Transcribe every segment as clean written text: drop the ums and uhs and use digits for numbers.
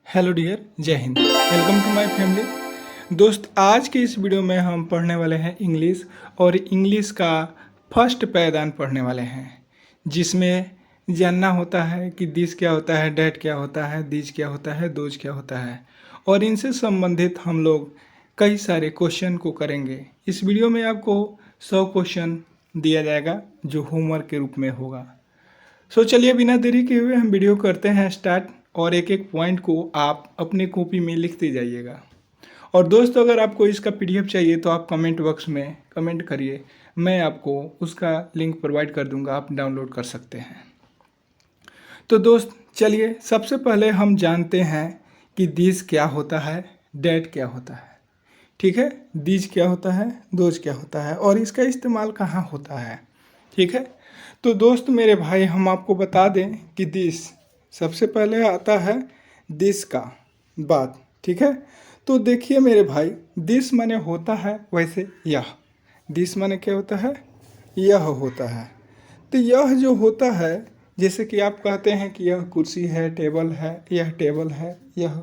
Hello dear, Jai Hind. Welcome to my family. दोस्त, आज के इस वीडियो में हम पढ़ने वाले हैं इंग्लिश और इंग्लिश का फर्स्ट पायदान पढ़ने वाले हैं, जिसमें जानना होता है कि दिस क्या होता है, डैट क्या होता है, दिस क्या होता है, दोज क्या होता है, और इनसे संबंधित हम लोग कई सारे क्वेश्चन को करेंगे। इस वीडियो में आपको 100 क्वेश्चन दिया जाएगा जो होमवर्क के रूप में होगा। चलिए बिना देरी के हुए हम वीडियो करते हैं स्टार्ट, और एक एक पॉइंट को आप अपने कॉपी में लिखते जाइएगा। और दोस्तों, अगर आपको इसका पीडीएफ चाहिए तो आप कमेंट बॉक्स में कमेंट करिए, मैं आपको उसका लिंक प्रोवाइड कर दूंगा, आप डाउनलोड कर सकते हैं। तो दोस्त चलिए, सबसे पहले हम जानते हैं कि दिस क्या होता है, डैट क्या होता है। ठीक है, दिस क्या होता है, दोज क्या होता है, और इसका इस्तेमाल कहाँ होता है। ठीक है, तो दोस्त मेरे भाई, हम आपको बता दें कि दिस सबसे पहले आता है दिस का बात। ठीक है, तो देखिए मेरे भाई, दिस माने होता है वैसे यह। दिस माने क्या होता है, यह होता है। तो यह जो होता है, जैसे कि आप कहते हैं कि यह कुर्सी है, टेबल है, यह टेबल है, यह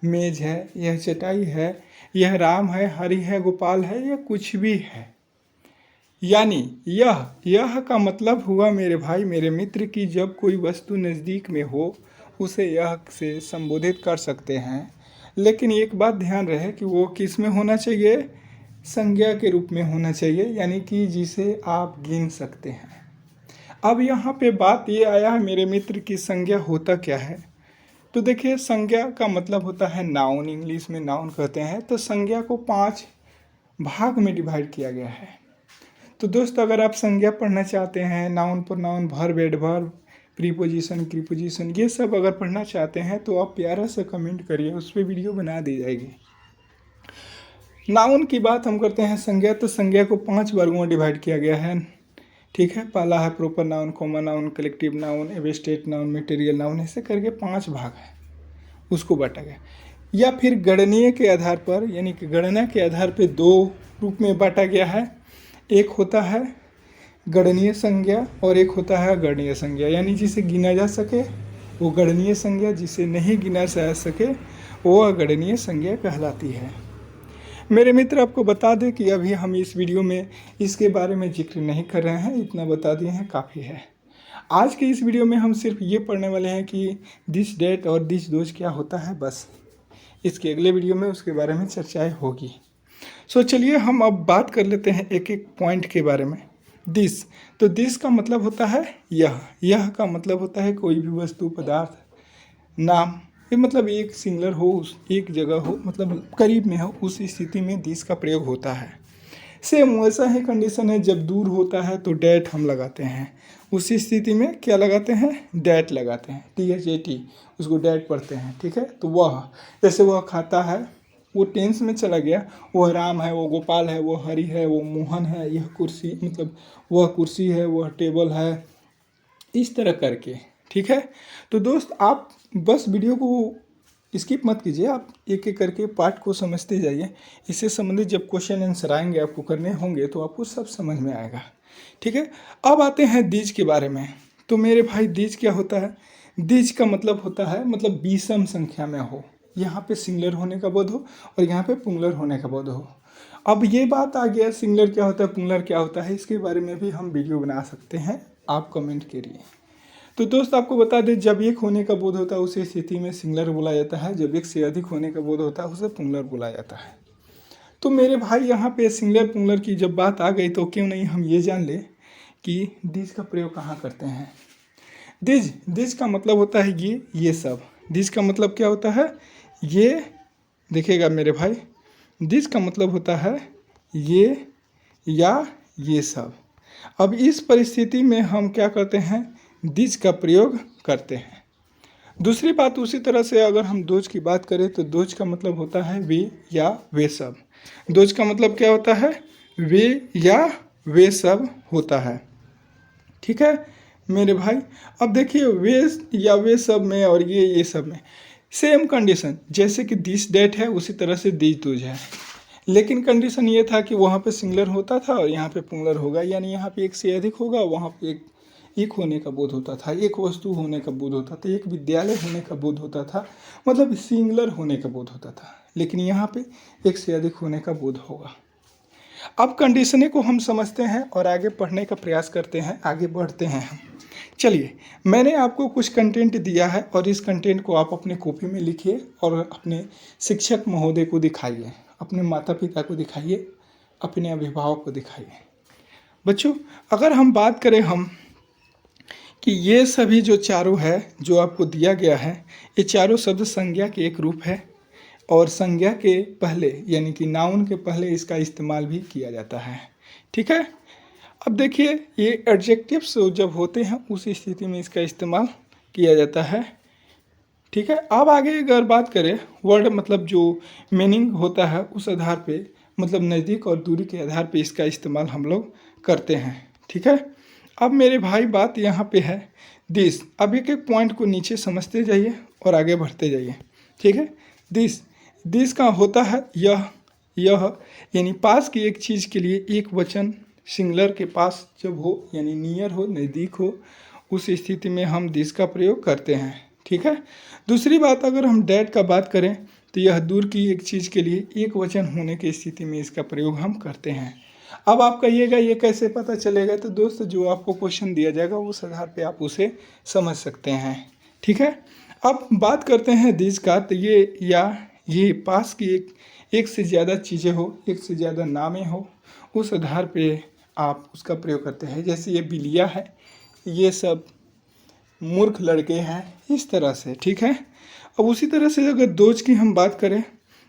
मेज है, यह चटाई है, यह राम है, हरि है, गोपाल है, यह कुछ भी है। यानी यह का मतलब हुआ मेरे भाई मेरे मित्र कि जब कोई वस्तु नज़दीक में हो उसे यह से संबोधित कर सकते हैं। लेकिन एक बात ध्यान रहे कि वो किस में होना चाहिए, संज्ञा के रूप में होना चाहिए, यानी कि जिसे आप गिन सकते हैं। अब यहाँ पे बात ये आया है मेरे मित्र की संज्ञा होता क्या है। तो देखिए, संज्ञा का मतलब होता है नाउन, इंग्लिश में नाउन कहते हैं। तो संज्ञा को 5 भाग में डिवाइड किया गया है। तो दोस्त, अगर आप संज्ञा पढ़ना चाहते हैं, नाउन पर noun, verb adverb, preposition preposition, ये सब अगर पढ़ना चाहते हैं तो आप प्यारा सा कमेंट करिए, उस पर वीडियो बना दी जाएगी। नाउन की बात हम करते हैं संज्ञा, तो संज्ञा को 5 वर्गों में डिवाइड किया गया है। ठीक है, पहला है proper noun, common noun, collective noun, abstract noun, material noun, ऐसे करके 5 भाग है, उसको बांटा गया। या फिर गणनीय के आधार पर, यानी कि गणना के आधार पर 2 रूप में बांटा गया है। एक होता है गणनीय संज्ञा और एक होता है अगणनीय संज्ञा, यानी जिसे गिना जा सके वो गणनीय संज्ञा, जिसे नहीं गिना जा सके वो अगणनीय संज्ञा कहलाती है। मेरे मित्र, आपको बता दें कि अभी हम इस वीडियो में इसके बारे में जिक्र नहीं कर रहे हैं, इतना बता दिए हैं काफ़ी है। आज के इस वीडियो में हम सिर्फ ये पढ़ने वाले हैं कि दिस डेट और दिस दोज क्या होता है, बस। इसके अगले वीडियो में उसके बारे में चर्चाएँ होगी। चलिए हम अब बात कर लेते हैं एक एक पॉइंट के बारे में। दिस, तो दिस का मतलब होता है यह का मतलब होता है कोई भी वस्तु, पदार्थ, नाम, ये मतलब एक सिंगुलर हो, उस एक जगह हो, मतलब करीब में हो, उस स्थिति में दिस का प्रयोग होता है। सेम वैसा ही कंडीशन है, जब दूर होता है तो डैट हम लगाते हैं, उसी स्थिति में क्या लगाते हैं, डैट लगाते हैं, THAT, उसको डैट पढ़ते हैं। ठीक है, तो वह, जैसे वह खाता है, वो टेंस में चला गया, वह राम है, वो गोपाल है, वो हरि है, वो मोहन है, यह कुर्सी, मतलब वह कुर्सी है, वह टेबल है, इस तरह करके। ठीक है, तो दोस्त आप बस वीडियो को स्किप मत कीजिए, आप एक एक करके पार्ट को समझते जाइए। इससे संबंधित जब क्वेश्चन आंसर आएंगे, आपको करने होंगे, तो आपको सब समझ में आएगा। ठीक है, अब आते हैं दीज के बारे में। तो मेरे भाई, दीज क्या होता है। दीज का मतलब होता है, मतलब विषम संख्या में हो, यहाँ पे सिंगुलर होने का बोध हो और यहाँ पे पुंगुलर होने का बोध हो। अब ये बात आ गया, सिंगुलर क्या होता है, पुंगुलर क्या होता है, इसके बारे में भी हम वीडियो बना सकते हैं, आप कमेंट करिए। तो दोस्त आपको बता दें, जब एक होने का बोध होता है उस स्थिति में सिंगुलर बोला जाता है, जब एक से अधिक होने का बोध होता है उसे पुंगुलर बोला जाता है। तो मेरे भाई, यहाँ पे सिंगुलर पुंगुलर की जब बात आ गई तो क्यों नहीं हम ये जान ले कि दिस का प्रयोग कहाँ करते हैं। दिस का मतलब होता है ये सब। दिस का मतलब क्या होता है, ये देखिएगा मेरे भाई, दिस का मतलब होता है ये या ये सब। अब इस परिस्थिति में हम क्या करते हैं, दिस का प्रयोग करते हैं। दूसरी बात, उसी तरह से अगर हम दोज की बात करें तो दोज का मतलब होता है वे या वे सब। दोज का मतलब क्या होता है, वे या वे सब होता है। ठीक है मेरे भाई, अब देखिए, वे या वे सब में और ये सब में सेम कंडीशन, जैसे कि दिस डेट है उसी तरह से दिस दोज है। लेकिन कंडीशन ये था कि वहाँ पे सिंगुलर होता था और यहाँ पे पुंगुलर होगा, यानी यहाँ पे एक से अधिक होगा, वहाँ पे एक होने का बोध होता था, एक वस्तु होने का बोध होता था, एक विद्यालय होने का बोध होता था, मतलब सिंगुलर होने का बोध होता था। लेकिन यहाँ पे एक से अधिक होने का बोध होगा। अब कंडीशनिंग को हम समझते हैं और आगे पढ़ने का प्रयास करते हैं, आगे बढ़ते हैं हम। चलिए, मैंने आपको कुछ कंटेंट दिया है और इस कंटेंट को आप अपने कॉपी में लिखिए और अपने शिक्षक महोदय को दिखाइए, अपने माता पिता को दिखाइए, अपने अभिभावक को दिखाइए। बच्चों, अगर हम बात करें कि ये सभी जो चारों है जो आपको दिया गया है, ये चारों शब्द संज्ञा के एक रूप है और संज्ञा के पहले यानी कि नाउन के पहले इसका इस्तेमाल भी किया जाता है। ठीक है। अब देखिए, ये एडजेक्टिव्स जब होते हैं उस स्थिति में इसका इस्तेमाल किया जाता है। ठीक है। अब आगे अगर बात करें वर्ड मतलब जो मीनिंग होता है उस आधार पे, मतलब नज़दीक और दूरी के आधार पे इसका इस्तेमाल हम लोग करते हैं। ठीक है। अब मेरे भाई बात यहाँ पे है दिस। अब एक एक पॉइंट को नीचे समझते जाइए और आगे बढ़ते जाइए। ठीक है। दिस का होता है यह यानी पास की एक चीज़ के लिए एक वचन सिंगुलर के पास जब हो यानी नियर हो, नज़दीक हो, उस स्थिति में हम दिस का प्रयोग करते हैं। ठीक है। दूसरी बात, अगर हम डैट का बात करें तो यह दूर की एक चीज़ के लिए एक वचन होने की स्थिति में इसका प्रयोग हम करते हैं। अब आप कहिएगा ये कैसे पता चलेगा? तो दोस्त, जो आपको क्वेश्चन दिया जाएगा उस आधार पे आप उसे समझ सकते हैं। ठीक है। अब बात करते हैं दिस का, तो ये पास की एक से ज़्यादा चीज़ें हो, एक से ज़्यादा नामें हो, उस आधार पे आप उसका प्रयोग करते हैं। जैसे ये बिलिया है, ये सब मूर्ख लड़के हैं, इस तरह से। ठीक है। अब उसी तरह से अगर दोज की हम बात करें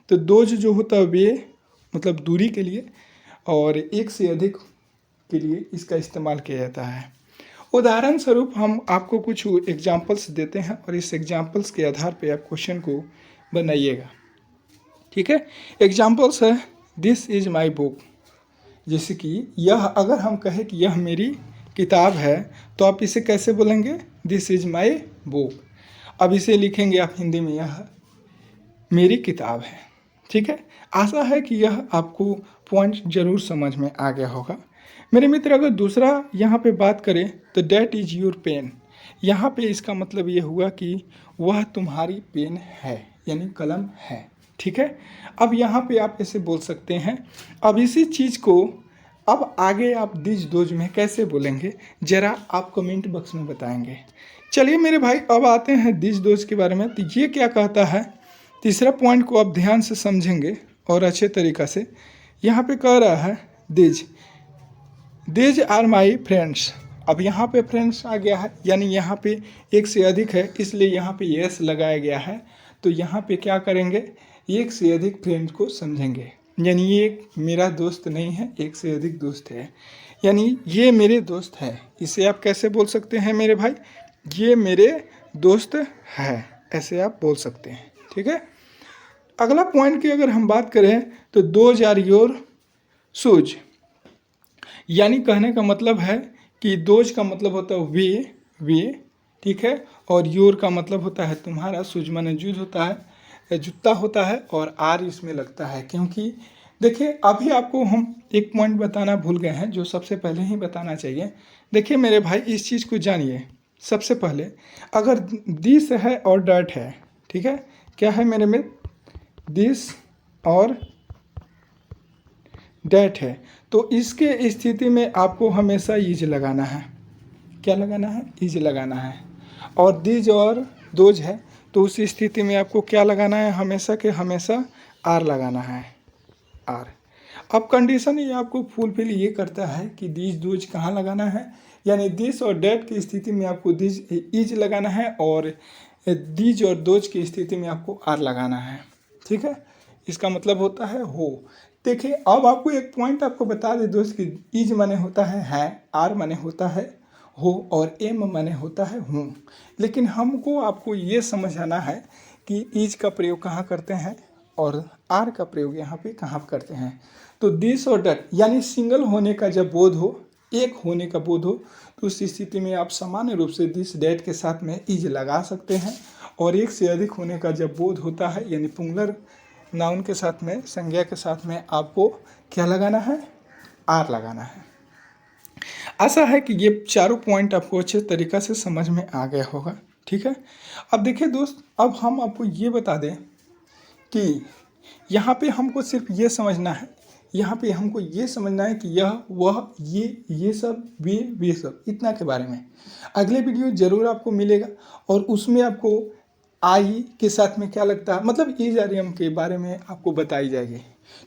तो दोज जो होता है वे मतलब दूरी के लिए और एक से अधिक के लिए इसका इस्तेमाल किया जाता है। उदाहरण स्वरूप हम आपको कुछ एग्जाम्पल्स देते हैं और इस एग्जाम्पल्स के आधार पे आप क्वेश्चन को बनाइएगा। ठीक है। एग्जाम्पल्स है दिस इज़ माई बुक। जैसे कि यह, अगर हम कहें कि यह मेरी किताब है तो आप इसे कैसे बोलेंगे? This is my book. अब इसे लिखेंगे आप हिंदी में, यह मेरी किताब है। ठीक है। आशा है कि यह आपको पॉइंट जरूर समझ में आ गया होगा मेरे मित्र। अगर दूसरा यहाँ पे बात करें तो डैट इज़ योर पेन। यहाँ पे इसका मतलब ये हुआ कि वह तुम्हारी पेन है यानी कलम है। ठीक है। अब यहाँ पे आप ऐसे बोल सकते हैं। अब इसी चीज़ को अब आगे आप दिस दोज में कैसे बोलेंगे ज़रा आप कमेंट बॉक्स में बताएंगे। चलिए मेरे भाई, अब आते हैं दिस दोज के बारे में। तो ये क्या कहता है, तीसरा पॉइंट को आप ध्यान से समझेंगे और अच्छे तरीक़ा से। यहाँ पे कह रहा है दिज आर माई फ्रेंड्स। अब यहाँ पे फ्रेंड्स आ गया है यानी यहाँ पे एक से अधिक है, इसलिए यहाँ पे यस लगाया गया है। तो यहाँ पे क्या करेंगे, एक से अधिक फ्रेंड को समझेंगे, यानी ये मेरा दोस्त नहीं है, एक से अधिक दोस्त है, यानी ये मेरे दोस्त है। इसे आप कैसे बोल सकते हैं मेरे भाई? ये मेरे दोस्त है, ऐसे आप बोल सकते हैं। ठीक है। अगला पॉइंट की अगर हम बात करें तो दोज आर योर शूज। यानी कहने का मतलब है कि दोज का मतलब होता है वे। ठीक है। और योर का मतलब होता है तुम्हारा, शूज माने जूज होता है, जूता होता है, और आर इसमें लगता है क्योंकि देखिए अभी आपको हम एक पॉइंट बताना भूल गए हैं जो सबसे पहले ही बताना चाहिए। देखिए मेरे भाई, इस चीज़ को जानिए। सबसे पहले अगर दिस है और डैट है, ठीक है, क्या है मेरे में, दिस और डैट है, तो इसके स्थिति में आपको हमेशा इज लगाना है। क्या लगाना है? इज लगाना है। और दिज और दोज है तो उस स्थिति में आपको क्या लगाना है? हमेशा के हमेशा आर लगाना है, आर। अब कंडीशन ये आपको फुलफिल ये करता है कि दिज दोज कहाँ लगाना है, यानी दिस और डैट की स्थिति में आपको दिज इज लगाना है और दिज और दोज की स्थिति में आपको आर लगाना है। ठीक है। इसका मतलब होता है हो। देखिए अब आपको एक पॉइंट आपको बता दे दोस्त कि इज माने होता है, आर माने होता है हो, और एम माने होता है हूँ। लेकिन हमको आपको ये समझाना है कि इज का प्रयोग कहाँ करते हैं और आर का प्रयोग यहाँ पे कहाँ करते हैं। तो दिस और डैट यानी सिंगल होने का जब बोध हो, एक होने का बोध हो, तो उस स्थिति में आप सामान्य रूप से दिस डैट के साथ में इज लगा सकते हैं। और एक से अधिक होने का जब बोध होता है यानी पुंगलर नाउन के साथ में, संज्ञा के साथ में, आपको क्या लगाना है? आर लगाना है। आशा है कि ये चारों पॉइंट आपको अच्छे तरीक़ा से समझ में आ गया होगा। ठीक है, अब देखिए दोस्त, अब हम आपको ये बता दें कि यहाँ पे हमको सिर्फ ये समझना है, यहाँ पे हमको ये समझना है कि यह वह ये सब वे सब इतना के बारे में अगले वीडियो ज़रूर आपको मिलेगा और उसमें आपको आई के साथ में क्या लगता है, मतलब एज आर के बारे में आपको बताई जाएगी।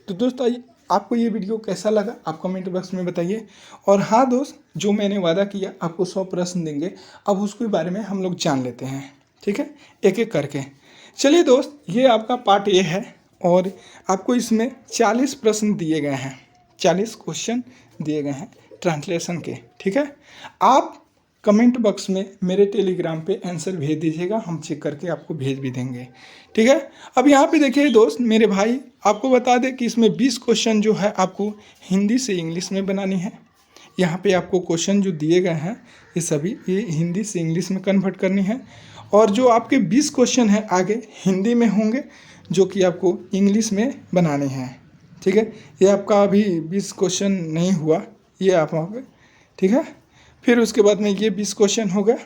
तो दोस्तों आपको ये वीडियो कैसा लगा आप कमेंट बॉक्स में बताइए। और हाँ दोस्त, जो मैंने वादा किया आपको 100 प्रश्न देंगे, अब उसके बारे में हम लोग जान लेते हैं। ठीक है, एक एक करके। चलिए दोस्त, ये आपका पार्ट ए है और आपको इसमें 40 प्रश्न दिए गए हैं, 40 क्वेश्चन दिए गए हैं ट्रांसलेशन के। ठीक है, आप कमेंट बॉक्स में मेरे टेलीग्राम पे आंसर भेज दीजिएगा, हम चेक करके आपको भेज भी देंगे। ठीक है, अब यहाँ पे देखिए दोस्त मेरे भाई, आपको बता दें कि इसमें 20 क्वेश्चन जो है आपको हिंदी से इंग्लिश में बनानी है। यहाँ पे आपको क्वेश्चन जो दिए गए हैं ये सभी ये हिंदी से इंग्लिश में कन्वर्ट करनी है और जो आपके 20 क्वेश्चन हैं आगे हिंदी में होंगे जो कि आपको इंग्लिश में बनाने हैं। ठीक है, ये आपका अभी 20 क्वेश्चन नहीं हुआ, ये आप वहाँ पे। ठीक है, फिर उसके बाद में ये 20 क्वेश्चन हो गया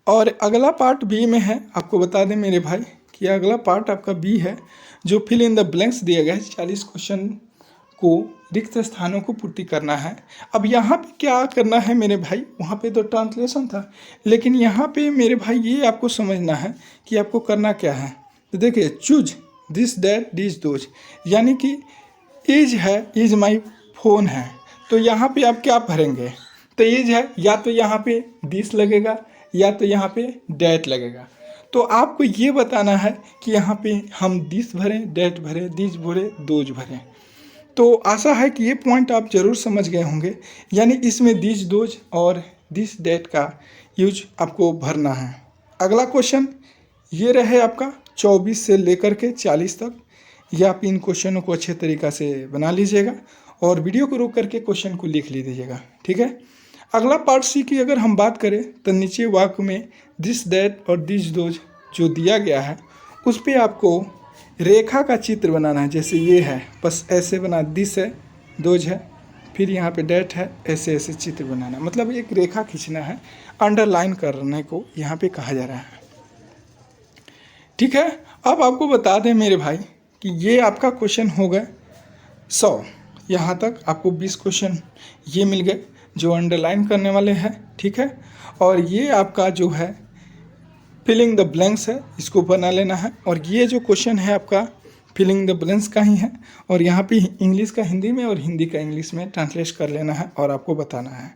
और अगला पार्ट बी में है। आपको बता दें मेरे भाई कि अगला पार्ट आपका बी है जो फिल इन द ब्लैंक्स दिया गया है। 40 क्वेश्चन को रिक्त स्थानों को पूर्ति करना है। अब यहाँ पे क्या करना है मेरे भाई, वहाँ पे तो ट्रांसलेशन था, लेकिन यहाँ पे मेरे भाई ये आपको समझना है कि आपको करना क्या है। तो देखिए, choose this that this those, यानी कि इज है, इज माई फोन है, तो यहाँ पे आप क्या भरेंगे, तो इज है या तो यहाँ पे दिस लगेगा या तो यहाँ पे डैट लगेगा। तो आपको ये बताना है कि यहाँ पे हम दिस भरें, डैट भरें, दिस भरें, दोज भरें। तो आशा है कि ये पॉइंट आप ज़रूर समझ गए होंगे, यानी इसमें दिस दोज और दिस डैट का यूज आपको भरना है। अगला क्वेश्चन ये रहे आपका 24 से लेकर के 40 तक। ये आप इन क्वेश्चनों को अच्छे तरीक़ा से बना लीजिएगा और वीडियो को रोक करके क्वेश्चन को लिख लीजिएगा। ठीक है, अगला पार्ट सी की अगर हम बात करें तो नीचे वाक्य में दिस दैट और दिस दोज जो दिया गया है उस पर आपको रेखा का चित्र बनाना है। जैसे ये है, बस ऐसे बना, दिस है, दोज है, फिर यहाँ पे डैट है, ऐसे ऐसे चित्र बनाना, मतलब एक रेखा खींचना है, अंडरलाइन करने को यहाँ पे कहा जा रहा है। ठीक है, अब आपको बता दें मेरे भाई कि ये आपका क्वेश्चन हो गए 100। यहाँ तक आपको 20 क्वेश्चन ये मिल गए जो अंडरलाइन करने वाले हैं। ठीक है, और ये आपका जो है फिलिंग द ब्लैंक्स है, इसको बना लेना है। और ये जो क्वेश्चन है आपका फिलिंग द ब्लैंक्स का ही है और यहाँ पे इंग्लिश का हिंदी में और हिंदी का इंग्लिश में ट्रांसलेट कर लेना है और आपको बताना है।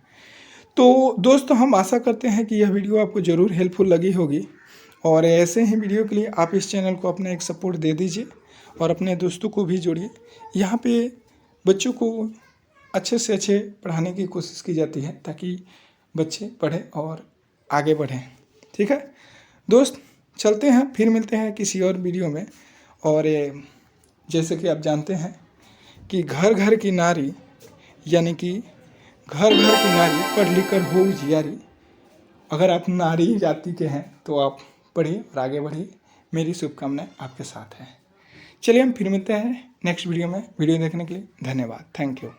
तो दोस्तों हम आशा करते हैं कि यह वीडियो आपको ज़रूर हेल्पफुल लगी होगी और ऐसे ही वीडियो के लिए आप इस चैनल को अपना एक सपोर्ट दे दीजिए और अपने दोस्तों को भी जोड़िए। यहाँ पे बच्चों को अच्छे से अच्छे पढ़ाने की कोशिश की जाती है ताकि बच्चे पढ़ें और आगे बढ़ें। ठीक है दोस्त, चलते हैं, फिर मिलते हैं किसी और वीडियो में। और जैसे कि आप जानते हैं कि घर घर की नारी, यानी कि घर घर की नारी पढ़ लिख कर हो जियारी। अगर आप नारी जाति के हैं तो आप पढ़िए और आगे बढ़िए, मेरी शुभकामनाएं आपके साथ हैं। चलिए हम फिर मिलते हैं नेक्स्ट वीडियो में। वीडियो देखने के लिए धन्यवाद, थैंक यू।